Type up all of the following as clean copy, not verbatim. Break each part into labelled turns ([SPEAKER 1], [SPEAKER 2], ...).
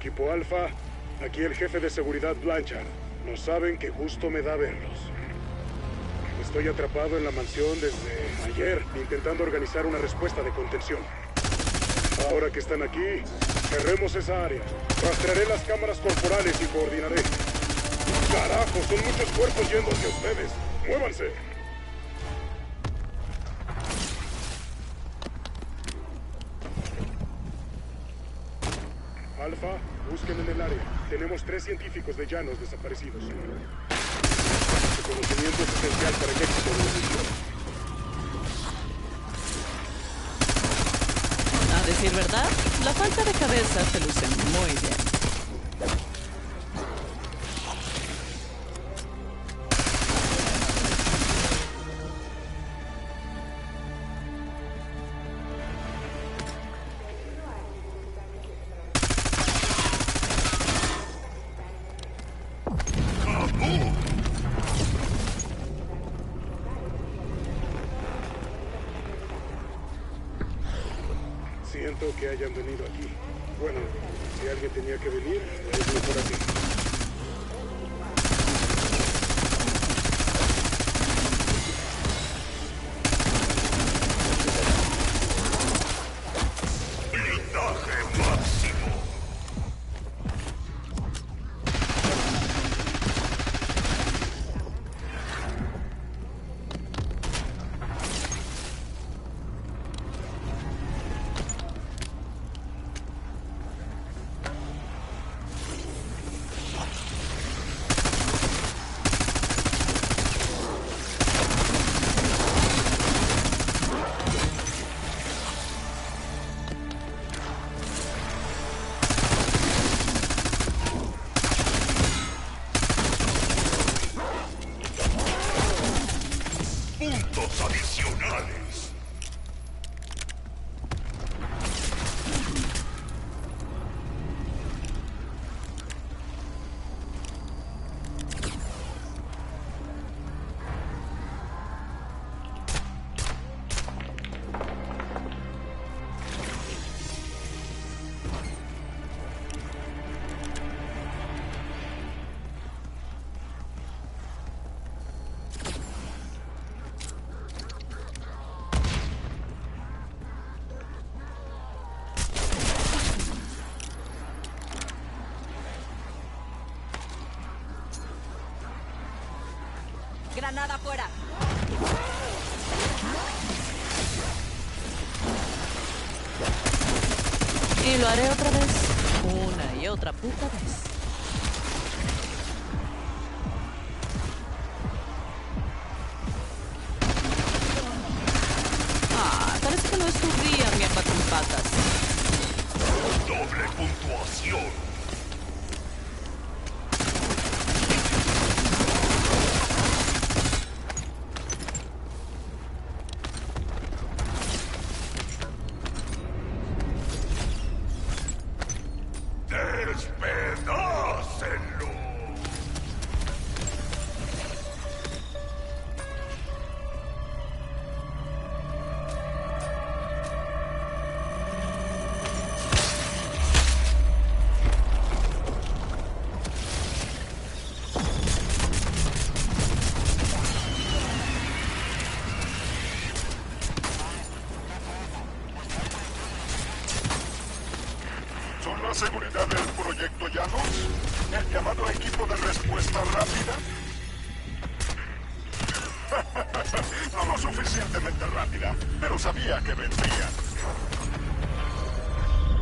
[SPEAKER 1] Equipo Alfa, aquí el jefe de seguridad Blanchard. No saben que gusto me da verlos. Estoy atrapado en la mansión desde ayer, intentando organizar una respuesta de contención. Ahora que están aquí, cerremos esa área. Rastrearé las cámaras corporales y coordinaré. ¡Carajo! Son muchos cuerpos yendo hacia ustedes. ¡Muévanse! Alfa, busquen en el área. Tenemos 3 científicos de Llanos desaparecidos. Su conocimiento es esencial para el éxito de la misión.
[SPEAKER 2] A decir verdad, la falta de cabeza se luce muy bien.
[SPEAKER 1] Siento que hayan venido aquí. Bueno, si alguien tenía que venir, es mejor así.
[SPEAKER 3] Blindaje máximo. Puntos adicionales.
[SPEAKER 2] Granada fuera. Y lo haré otra vez. Una y otra puta vez. Parece que no es tu día, mierda con patas.
[SPEAKER 3] Doble puntuación. ¡Despedácenlo! ¿Son la seguridad del proyecto Llanos? ¿El llamado equipo de respuesta rápida? No lo suficientemente rápida, pero sabía que vendría.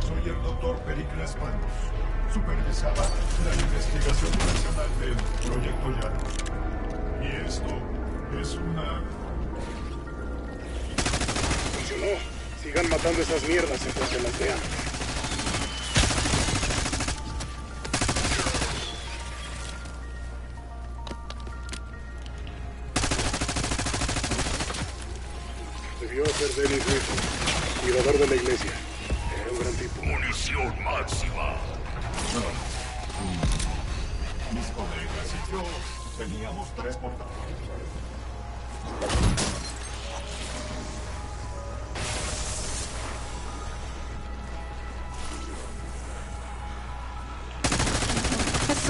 [SPEAKER 3] Soy el doctor Pericles Panos. Supervisaba la investigación nacional del proyecto Llanos. Y esto es una...
[SPEAKER 1] Funcionó. Sigan matando esas mierdas en cuanto las vean. Debió ser Dennis Griffin, cuidador de la iglesia. Era un gran tipo.
[SPEAKER 3] Munición máxima.
[SPEAKER 4] Mis colegas y yo teníamos 3 portadores.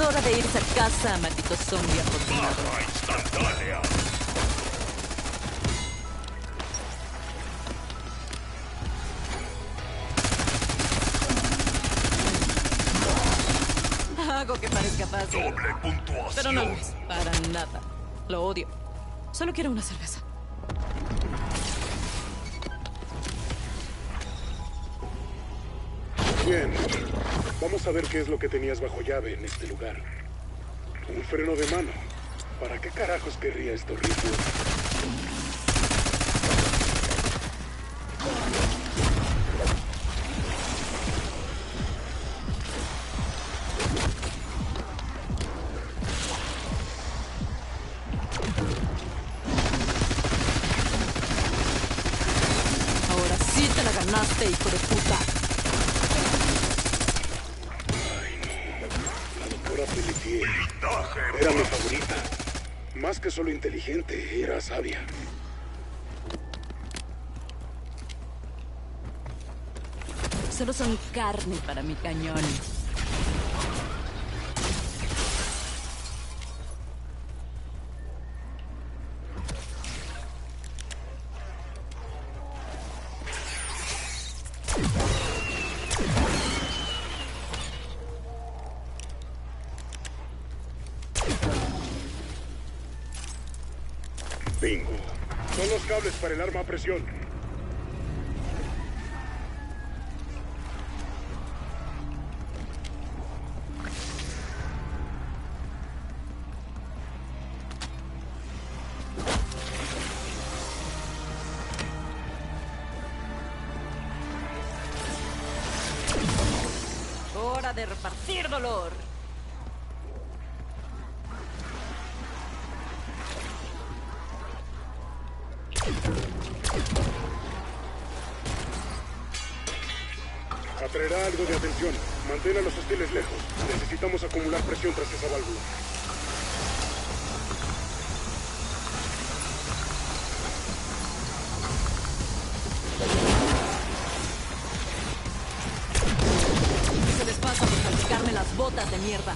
[SPEAKER 2] Es hora de irse a casa, maldito zombie afortunado.
[SPEAKER 4] ¡Baja instantánea!
[SPEAKER 2] Hago que parezca fácil.
[SPEAKER 4] ¡Doble puntuación!
[SPEAKER 2] Pero no lo es, para nada. Lo odio. Solo quiero una cerveza.
[SPEAKER 1] Bien. Vamos a ver qué es lo que tenías bajo llave en este lugar. Un freno de mano. ¿Para qué carajos querría esto, Rico?
[SPEAKER 2] Ahora sí te la ganaste, hijo de puta.
[SPEAKER 1] Doctora Pelletier era mi favorita. Más que solo inteligente, era sabia.
[SPEAKER 2] Solo son carne para mi cañón.
[SPEAKER 1] Bingo. Son los cables para el arma a presión.
[SPEAKER 2] Hora de repartir dolor.
[SPEAKER 1] Atraerá algo de atención. Mantén a los hostiles lejos. Necesitamos acumular presión tras esa válvula.
[SPEAKER 2] Se les pasa por salpicarme las botas de mierda.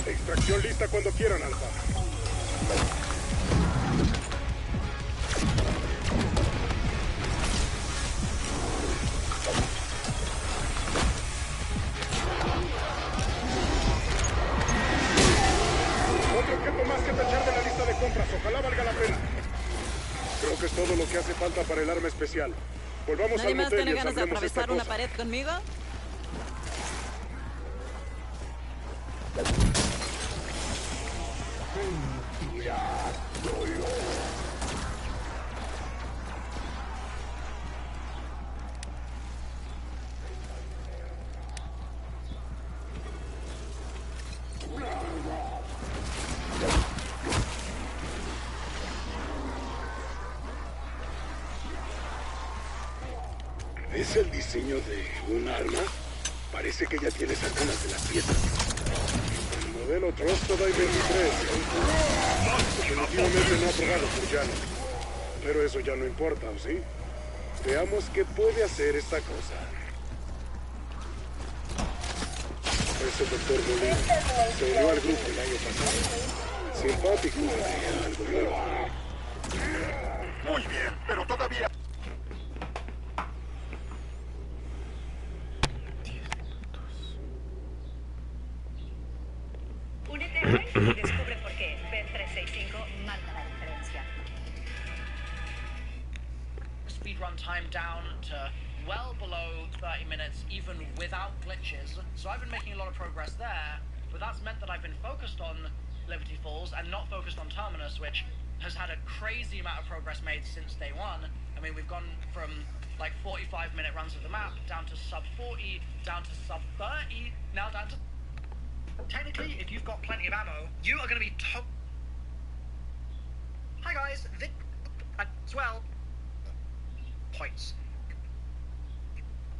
[SPEAKER 2] Extracción lista cuando quieran, Alfa. Otro objeto más que tachar de la lista de compras. Ojalá valga la pena. Creo que es todo lo que hace falta para el arma especial. Volvamos ¿Nadie
[SPEAKER 1] al
[SPEAKER 2] más
[SPEAKER 1] motel
[SPEAKER 2] tiene
[SPEAKER 1] y
[SPEAKER 2] ganas de
[SPEAKER 1] ensamblemos esta
[SPEAKER 2] atravesar una
[SPEAKER 1] cosa.
[SPEAKER 2] pared conmigo?
[SPEAKER 1] ¿Es el diseño de un arma? Parece que ya tienes algunas de las piezas. El modelo Trostodai 23. Definitivamente no aprobado por Jan. Pero eso ya no importa, ¿o sí? Veamos qué puede hacer esta cosa. Ese doctor Molina se unió al grupo el año pasado. Simpático, algo raro.
[SPEAKER 3] Muy bien, pero todavía...
[SPEAKER 5] Únete a Rice y descubre por qué B365 marca la diferencia.
[SPEAKER 6] Speed run time down to well below 30 minutes, even without glitches. So I've been making a lot of progress there, but that's meant that I've been focused on Liberty Falls and not focused on Terminus, which has had a crazy amount of progress made since day one. I mean, we've gone from like 45-minute runs of the map down to sub 40, down to sub 30, now down to... Technically, if you've got plenty of ammo, you are going to be Hi guys, Vic as well. Points.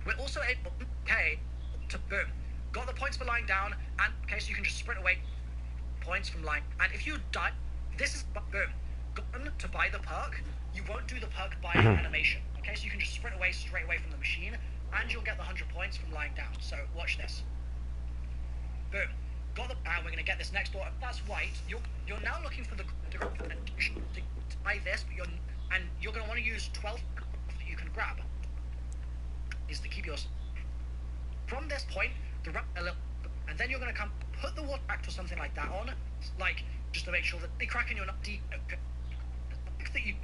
[SPEAKER 6] We're also able, okay, to boom. Got the points for lying down, and okay, so you can just sprint away. Points from lying, and if you die, this is boom. Gotten to buy the perk, you won't do the perk by animation. Okay, so you can just sprint away straight away from the machine, and you'll get the 100 points from lying down. So watch this. Boom. Got the, and we're gonna get this next door. That's white. You're now looking for the to buy this, but you're gonna want to use 12 that you can grab. Is to keep yours from this point, and then you're gonna come put the water back or something like that on, like just to make sure that they crack and you're not deep. That you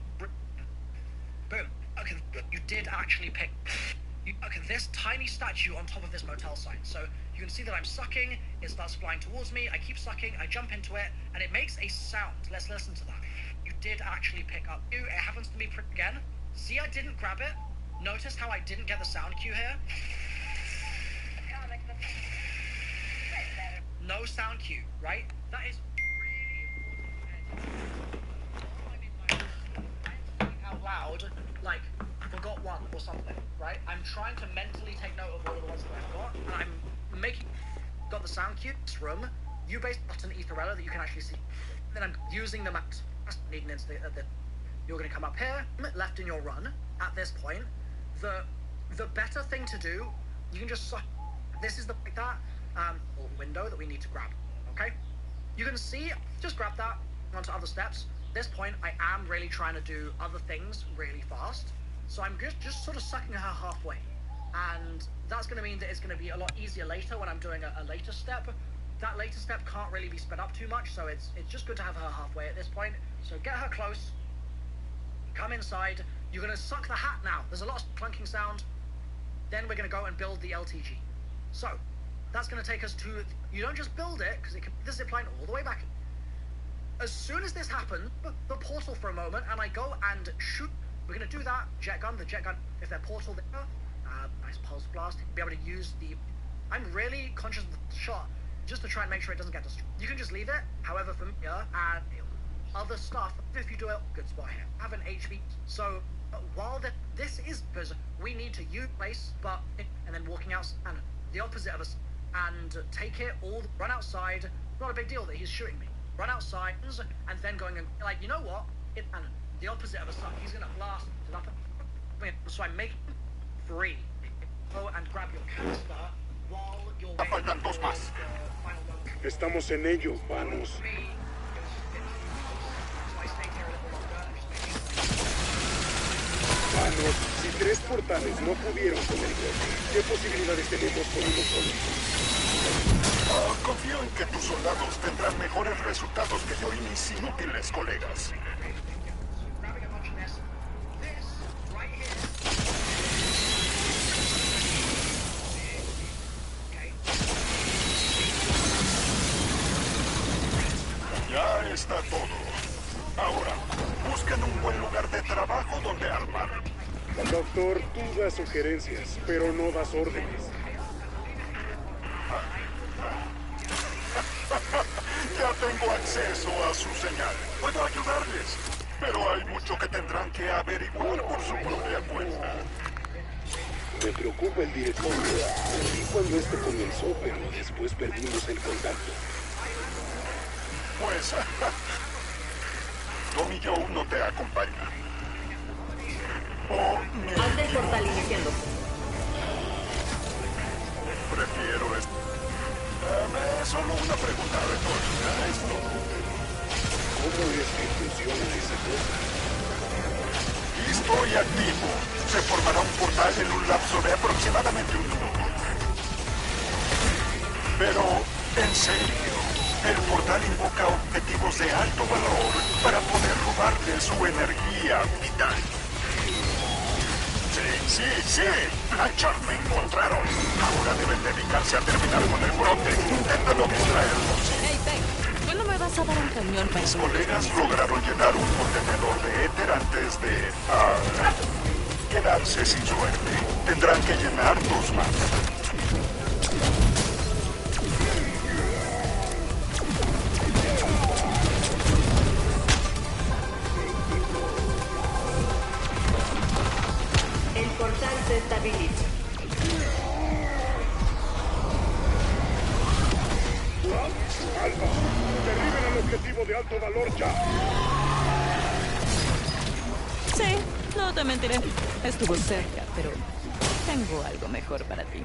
[SPEAKER 6] boom. Okay, you did actually pick. Okay, this tiny statue on top of this motel sign. So you can see that I'm sucking. It starts flying towards me. I keep sucking. I jump into it, and it makes a sound. Let's listen to that. You did actually pick up. It happens to me again. See, I didn't grab it. Notice how I didn't get the sound cue here? No sound cue, right? That is really important. Out loud, like, forgot one or something, right? I'm trying to mentally take note of all of the ones that I've got, and I'm got the sound cue, this room, you based button Etherella that you can actually see. Then I'm using the map, needing instant, you're gonna come up here, left in your run, at this point. The better thing to do, you can just this is the window that we need to grab. Okay, you can see, just grab that onto other steps. At this point, I am really trying to do other things really fast, so I'm just sort of sucking her halfway, and that's going to mean that it's going to be a lot easier later when I'm doing a later step. That later step can't really be sped up too much, so it's just good to have her halfway at this point. So get her close, come inside. You're going to suck the hat now. There's a lot of clunking sound. Then we're going to go and build the LTG. So that's going to take us to, you don't just build it, because this zip line all the way back. As soon as this happens, the portal for a moment, and I go and shoot. We're going to do that. The jet gun, if they're portal there, nice pulse blast. Be able to use the, I'm really conscious of the shot, just to try and make sure it doesn't get destroyed. You can just leave it, however, from here, and other stuff, if you do it, good spot here. Have an HP. So, while this is, because we need to use place, and then walking out, and the opposite of us, and take it all, run outside, not a big deal that he's shooting me. Run outside, and then going and, like, you know what? And the opposite of us, he's gonna blast it up. So I'm making free. Go and grab your canister while you're waiting for the final one.
[SPEAKER 1] Estamos en ello, vamos. Vanos, si 3 portales no pudieron con el golpe, ¿qué posibilidades tenemos con uno solo?
[SPEAKER 3] Confío en que tus soldados tendrán mejores resultados que yo y mis inútiles colegas. Ya está todo. Ahora, busquen un buen lugar de trabajo donde armar.
[SPEAKER 1] Doctor, tú das sugerencias, pero no das órdenes.
[SPEAKER 3] Ya tengo acceso a su señal. Puedo ayudarles, pero hay mucho que tendrán que averiguar por su propia cuenta.
[SPEAKER 1] Me preocupa el director. Vi cuando esto comenzó, pero después perdimos el contacto.
[SPEAKER 3] Pues, Tommy Joe no te acompaña.
[SPEAKER 5] Haz del portal iniciando.
[SPEAKER 3] Prefiero esto.
[SPEAKER 1] es que funciona esa cosa?
[SPEAKER 3] Listo y activo. Se formará un portal en un lapso de aproximadamente un minuto. Pero, en serio, el portal invoca objetivos de alto valor para poder robarle su energía vital. Sí. Blanchard, me encontraron. Ahora deben dedicarse a terminar con el brote. Intentando distraerlos.
[SPEAKER 7] Hey, Peck, ¿cuándo me vas a dar un cañón para
[SPEAKER 3] Mis colegas lograron llenar un contenedor de éter antes de... quedarse sin suerte. Tendrán que llenar 2 más.
[SPEAKER 5] El portal se estabiliza.
[SPEAKER 2] ¡Alfa! ¡Derriben al objetivo de alto valor ya!
[SPEAKER 7] Sí, no te mentiré. Estuvo cerca, pero tengo algo mejor para ti.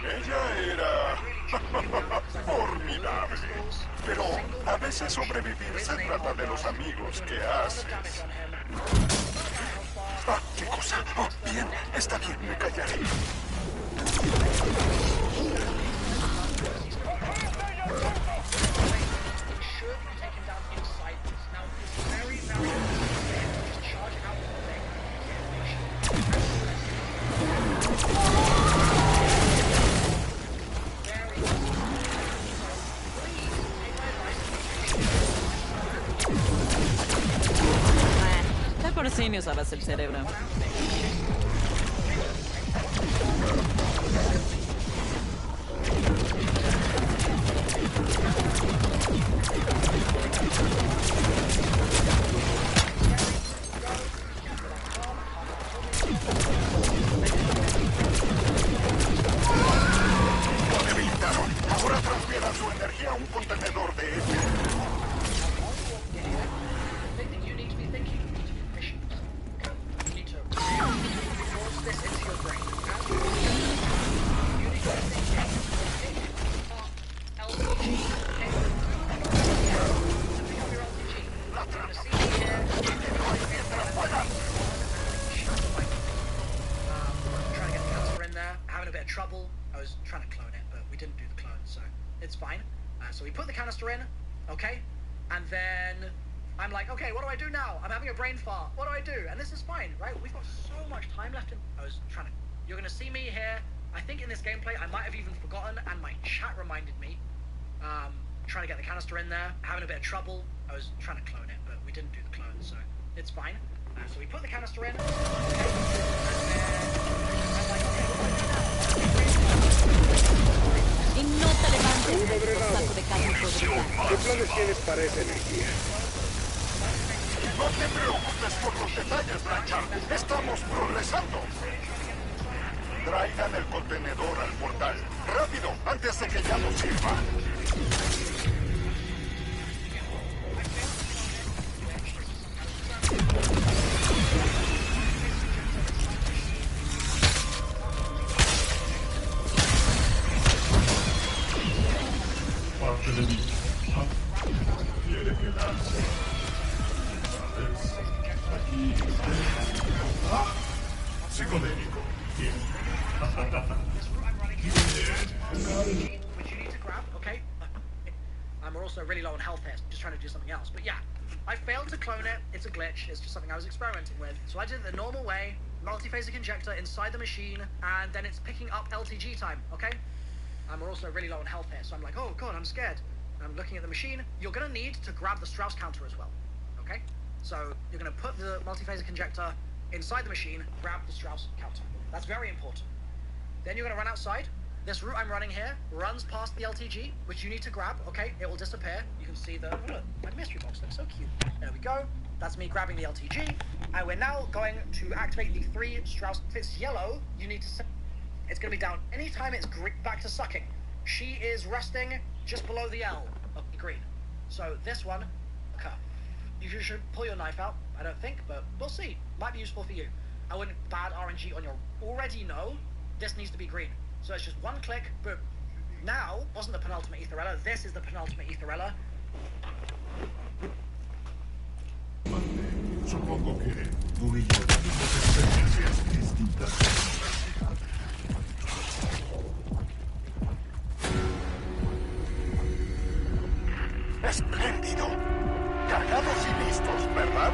[SPEAKER 3] Ella era formidable. Pero a veces sobrevivir se trata de los amigos que haces. ¿Qué cosa? Bien, está bien, me callaré.
[SPEAKER 7] Ya por sí me usabas el cerebro.
[SPEAKER 3] Lo debilitaron. Ahora transfieran su energía a un contenedor de éter.
[SPEAKER 6] You need to be thinking. You need to be efficient. You need to force this into your brain. You need to be thinking. LPG. Okay? To pick up your LPG. I'm gonna see you here. Trying to get the canister in there. Having a bit of trouble. I was trying to clone it, but we didn't do the clone, so it's fine. So we put the canister in, okay? And then I'm like, okay, what do I do now? I'm having a brain fart. What do I do? And this is fine, right? We've got so much time left in... I was trying to... You're going to see me here. I think in this gameplay, I might have even forgotten, and my chat reminded me. Trying to get the canister in there. Having a bit of trouble. I was trying to clone it, but we didn't do the clone, so it's fine. So we put the canister in. Okay? And then I'm like, okay, what do I do now?
[SPEAKER 7] Y no te levantes
[SPEAKER 1] Uno
[SPEAKER 7] del
[SPEAKER 1] drenado.
[SPEAKER 7] saco de carne podrida.
[SPEAKER 1] ¿Qué planes tienes para esa energía?
[SPEAKER 3] No te preocupes por los detalles, Blanchard. Estamos progresando. Traigan el contenedor al portal. ¡Rápido! Antes de que ya no sirva.
[SPEAKER 4] Parte de mí quiere quedarse. ¿Sabes? Aquí. Psicodélico. Bien.
[SPEAKER 6] Which you need to grab, okay? We're also really low on health here, so just trying to do something else. But yeah, I failed to clone it. It's a glitch. It's just something I was experimenting with. So I did it the normal way, multiphasic injector inside the machine, and then it's picking up LTG time, okay? And we're also really low on health here, so I'm like, oh god, I'm scared. I'm looking at the machine. You're gonna need to grab the Strauss counter as well, okay? So you're gonna put the multiphasic injector inside the machine, grab the Strauss counter. That's very important. Then you're gonna run outside. This route I'm running here runs past the LTG, which you need to grab, okay? It will disappear. You can see the, oh look, my mystery box looks so cute. There we go. That's me grabbing the LTG. And we're now going to activate the 3 Strauss. If it's yellow, you need to set, it's gonna be down. Anytime it's green, back to sucking. She is resting just below the L of the green. So this one, okay. You should pull your knife out, I don't think, but we'll see. Might be useful for you. I wouldn't bad RNG on your, already know this needs to be green. So it's just one click, boom. Now, wasn't the penultimate Aetherella, this is the penultimate Aetherella.
[SPEAKER 3] Supongo que tú y yo tenemos experiencias distintas en la universidad.
[SPEAKER 4] Espléndido. Cargados y listos, ¿verdad?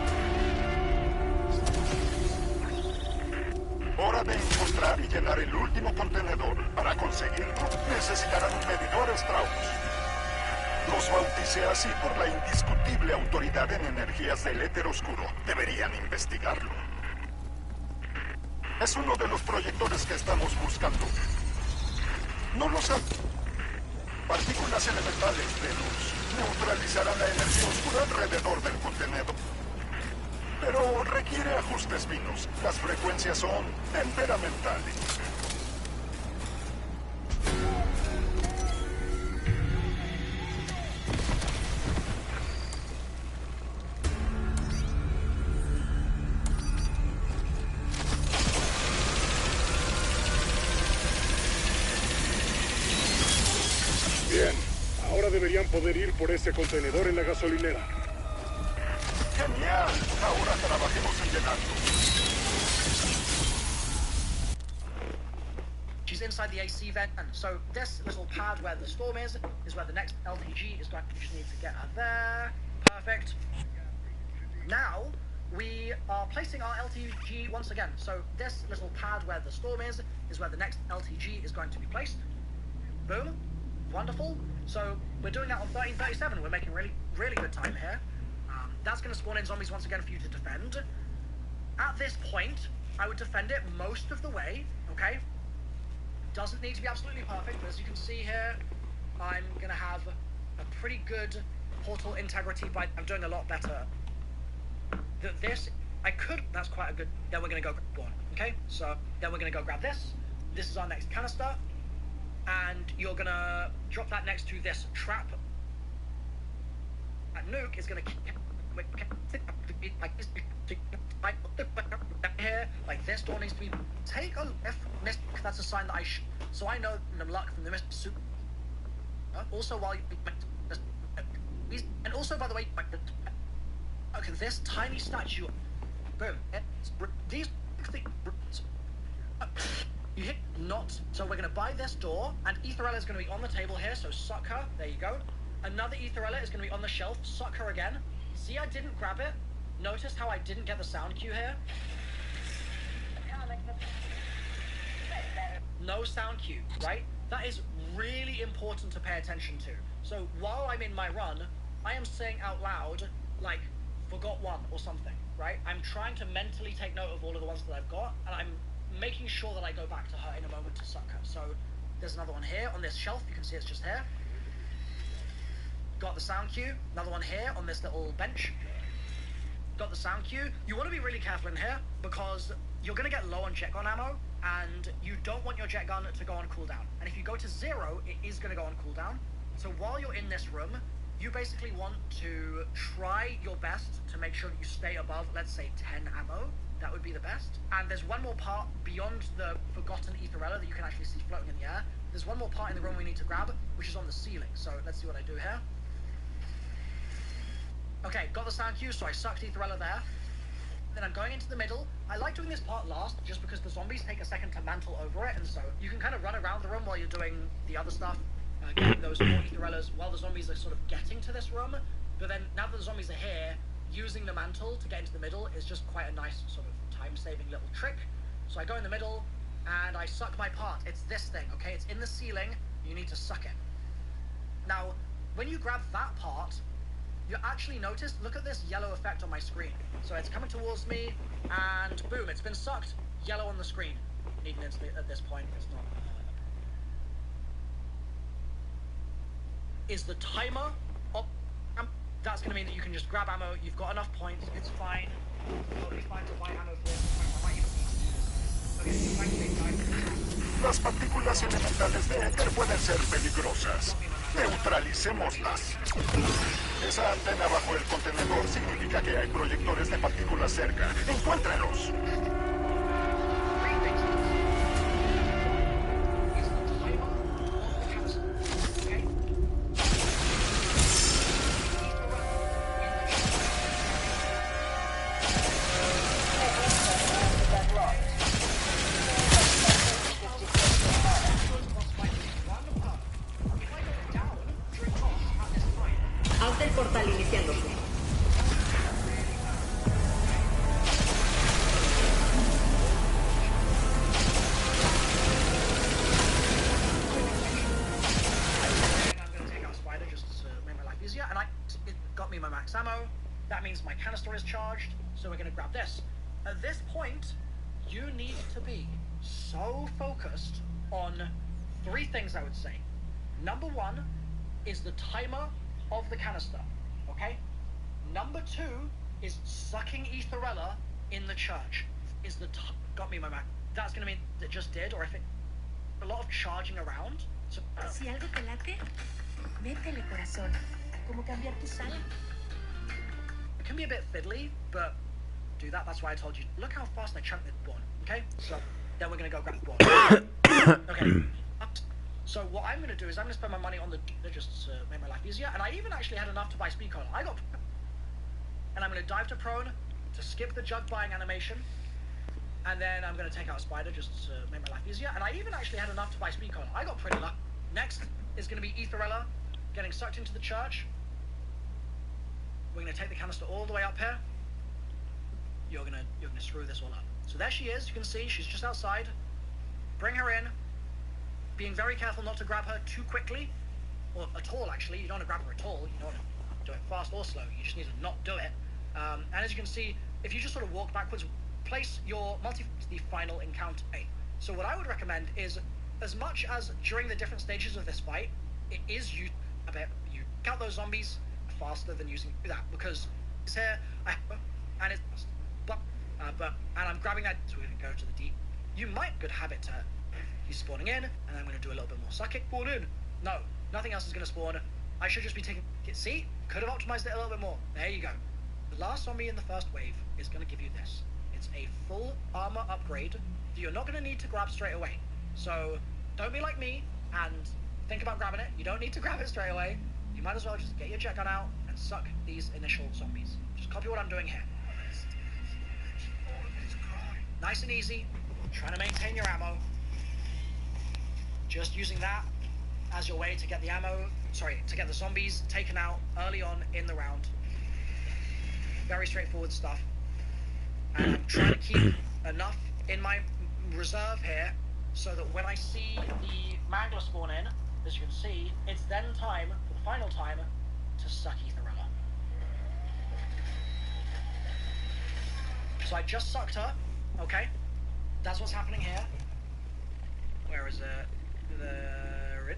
[SPEAKER 4] Hora de encontrar y llenar el último contenedor. Para conseguirlo, necesitarán un medidor Strauss. Los bauticé así por la indiscutible autoridad en energías del éter oscuro. Deberían investigarlo. Es uno de los proyectores que estamos buscando. No lo sé. Partículas elementales de luz neutralizarán la energía oscura alrededor del contenedor. Pero requiere ajustes finos. Las frecuencias son temperamentales.
[SPEAKER 1] Bien, ahora deberían poder ir por ese contenedor en la gasolinera.
[SPEAKER 4] ¡Genial! Ahora trabajemos en llenarlo.
[SPEAKER 6] She's inside the AC vent, and so this little pad where the storm is where the next LTG is going. You just need to get her there. Perfect. Now, we are placing our LTG once again. So this little pad where the storm is where the next LTG is going to be placed. Boom. Wonderful. So we're doing that on 1337. We're making really, really good time here. That's going to spawn in zombies once again for you to defend. At this point, I would defend it most of the way, okay? Doesn't need to be absolutely perfect, but as you can see here, I'm going to have a pretty good portal integrity by... I'm doing a lot better. This, I could... That's quite a good... Then we're going to go grab one, okay? So, then we're going to go grab this. This is our next canister. And you're going to drop that next to this trap. That nuke is going to... Here, like this door needs to be take a left. That's a sign that I so I know the luck from the mist suit. Also, while you and also by the way, okay, this tiny statue, boom. These you hit not. So we're gonna buy this door, and Aetherella is gonna be on the table here. So suck her. There you go. Another Aetherella is gonna be on the shelf. Suck her again. See, I didn't grab it. Notice how I didn't get the sound cue here? No sound cue, right? That is really important to pay attention to. So while I'm in my run, I am saying out loud, like, forgot one or something, right? I'm trying to mentally take note of all of the ones that I've got, and I'm making sure that I go back to her in a moment to suck her. So there's another one here on this shelf. You can see it's just here. Got the sound cue. Another one here on this little bench. Got the sound cue. You want to be really careful in here because you're going to get low on jet gun ammo and you don't want your jet gun to go on cooldown. And if you go to 0, it is going to go on cooldown. So while you're in this room, you basically want to try your best to make sure that you stay above, let's say, 10 ammo. That would be the best. And there's one more part beyond the forgotten Aetherella that you can actually see floating in the air. There's one more part in the room we need to grab, which is on the ceiling. So let's see what I do here. Okay, got the sound cue, so I sucked Aetherella there. Then I'm going into the middle. I like doing this part last, just because the zombies take a second to mantle over it, and so you can kind of run around the room while you're doing the other stuff, getting those 4 Aetherellas while the zombies are sort of getting to this room. But then, now that the zombies are here, using the mantle to get into the middle is just quite a nice sort of time-saving little trick. So I go in the middle, and I suck my part. It's this thing, okay? It's in the ceiling. You need to suck it. Now, when you grab that part, you actually notice, look at this yellow effect on my screen. So it's coming towards me, and boom, it's been sucked. Yellow on the screen. Need an instant at this point. It's not. Is the timer up? That's going to mean that you can just grab ammo. You've got enough points. It's fine. Totally fine to buy ammo for this. I might even need to do this. Okay, so thankfully, guys.
[SPEAKER 4] Las partículas elementales de éter pueden ser peligrosas. Neutralicémoslas. Esa antena bajo el contenedor significa que hay proyectores de partículas cerca. ¡Encuéntrenlos!
[SPEAKER 5] Haz el portal iniciándose.
[SPEAKER 6] It got me my max ammo. That means my canister is charged, so we're going to grab this. At this point, you need to be so focused on 3 things, I would say. Number 1 is the timer of the canister, okay? Number 2 is sucking Etherella in the church. Got me my max. That's going to mean that just did, or if it... A lot of charging around. So,
[SPEAKER 8] Si algo te late, métele corazón. Como cambiar tu sala.
[SPEAKER 6] it can be a bit fiddly, but do that. That's why I told you. Look how fast I chunked this one. Okay, so then we're gonna go grab the one. Okay. So what I'm gonna do is I'm gonna spend my money on the just to make my life easier. And I even actually had enough to buy speed cola. And I'm gonna dive to prone to skip the jug buying animation. And then I'm gonna take out a spider just to make my life easier. And I even actually had enough to buy speed cola. I got pretty lucky. Next is gonna be Etherella getting sucked into the church. We're gonna take the canister all the way up here. You're gonna screw this all up. So there she is. You can see she's just outside. Bring her in. Being very careful not to grab her too quickly, or at all. Actually, you don't want to grab her at all. You don't want to do it fast or slow. You just need to not do it. And as you can see, if you just sort of walk backwards, place your the final encounter. So what I would recommend is, as much as during the different stages of this fight, it is you count those zombies faster than using that, because it's here and it's and I'm grabbing that, so we're gonna go to the deep. You might good habit to he's spawning in, and I'm gonna do a little bit more suck it. Spawn in. No, nothing else is gonna spawn. I should just be taking it. See, could have optimized it a little bit more. There you go. The last zombie in the first wave is gonna give you this. It's a full armor upgrade that you're not gonna need to grab straight away. So don't be like me and think about grabbing it. You don't need to grab it straight away. You might as well just get your jet gun out and suck these initial zombies. Just copy what I'm doing here. Nice and easy. Trying to maintain your ammo. Just using that as your way to get the ammo, to get the zombies taken out early on in the round. Very straightforward stuff. And I'm trying to keep enough in my reserve here so that when I see the Mangler spawn in, as you can see, it's then time, for the final time, to suck Etherella. So I just sucked her, okay? That's what's happening here. Where is it? There it.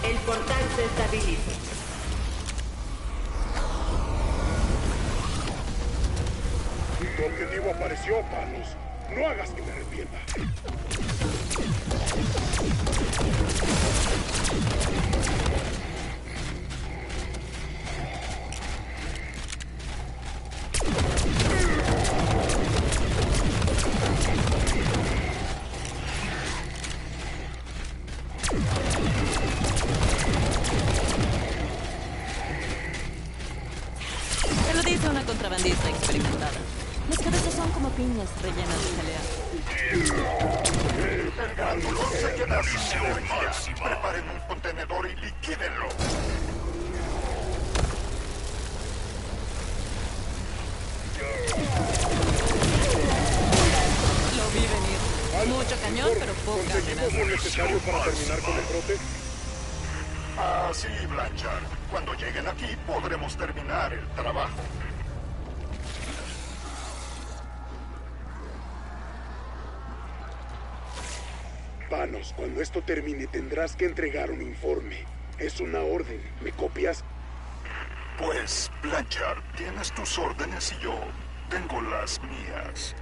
[SPEAKER 5] El portal se estabiliza.
[SPEAKER 1] Tu objetivo apareció, Panos. No hagas que me arrepienta.
[SPEAKER 7] Te lo dice una contrabandista experimentada. Las cabezas son como piñas rellenas de jalea.
[SPEAKER 4] El gránulo se queda sin energía. Preparen un contenedor y liquídenlo.
[SPEAKER 7] Lo vi venir. Mucho cañón, pero poca
[SPEAKER 1] ¿Conseguimos
[SPEAKER 7] amenaza.
[SPEAKER 1] lo necesario para terminar con el brote?
[SPEAKER 4] Ah, sí, Blanchard. Cuando lleguen aquí podremos terminar el trabajo.
[SPEAKER 1] Panos, cuando esto termine tendrás que entregar un informe. Es una orden. ¿Me copias?
[SPEAKER 4] Pues, Blanchard, tienes tus órdenes y yo tengo las mías.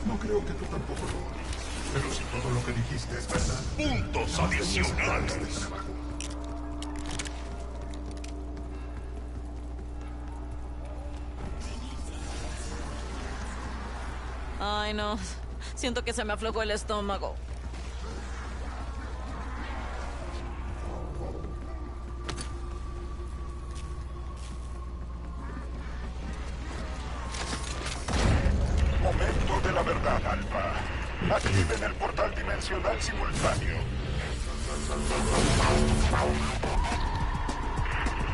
[SPEAKER 3] No creo que tú tampoco lo. Pero si todo lo que dijiste es verdad.
[SPEAKER 2] Puntos adicionales.
[SPEAKER 3] Este trabajo.
[SPEAKER 7] Ay, no. Siento que se me aflojó el estómago.
[SPEAKER 4] Momento de la verdad, Alpha. Activen el portal dimensional simultáneo.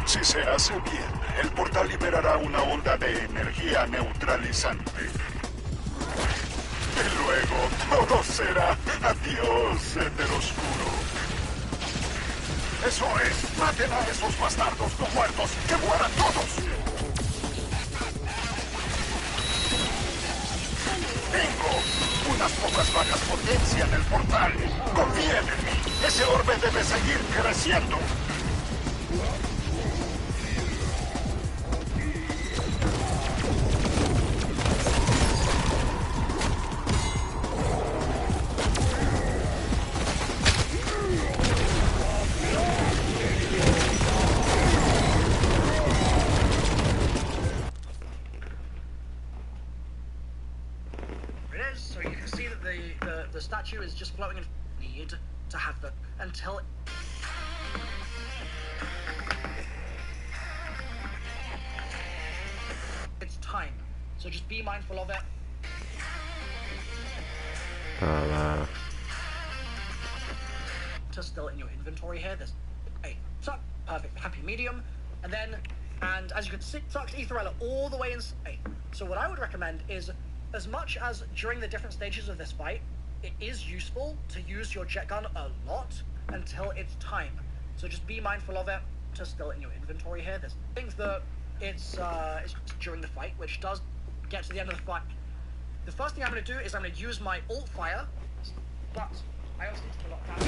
[SPEAKER 4] Si se hace bien, el portal liberará una onda de energía neutralizante. Y luego todo será adiós, Éter Oscuro. Eso es, maten a esos bastardos no muertos, que mueran todos. Tengo unas pocas bajas potencia en el portal. Confíen en mí. Ese orbe debe seguir creciendo.
[SPEAKER 6] It is, so you can see that the statue is just floating in need to have the until it's time. So just be mindful of it. Just still in your inventory here. There's a perfect happy medium, and as you can see, sucked Etherella all the way inside. So what I would recommend is, as much as during the different stages of this fight, it is useful to use your jet gun a lot until it's time. So just be mindful of it. Just still in your inventory here. There's things that it's during the fight, which does get to the end of the fight. The first thing I'm going to do is I'm going to use my alt fire, but I also need to lock that.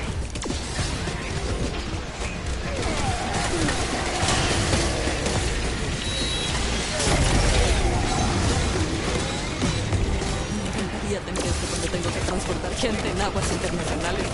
[SPEAKER 7] Me encantaría tener esto cuando tengo que transportar gente en aguas internacionales.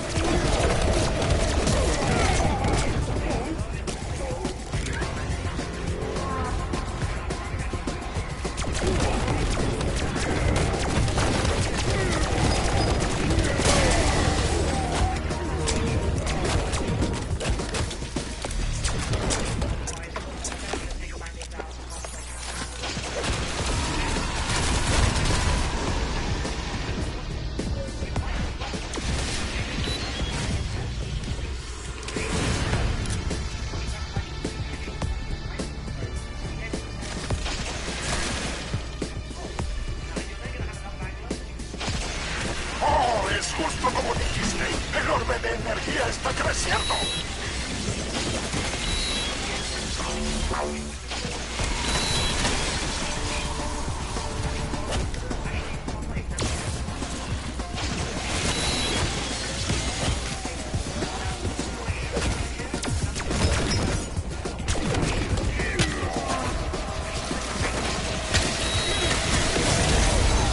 [SPEAKER 4] energía está creciendo.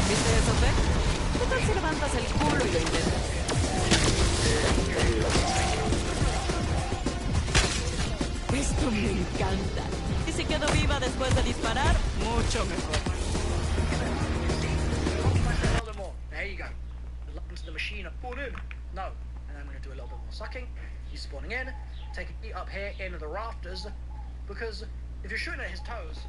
[SPEAKER 7] ¿Viste eso, Fe? ¿Qué tal si levantas el culo y lo intentas? Esto me encanta. Y si quedo viva después de disparar, mucho mejor.
[SPEAKER 6] A little bit more. There you go. The lines of the machine are pulled in. No. And I'm going to do a little bit more sucking. He's spawning in. Take a beat up here into the rafters. Because if you're shooting at his toes...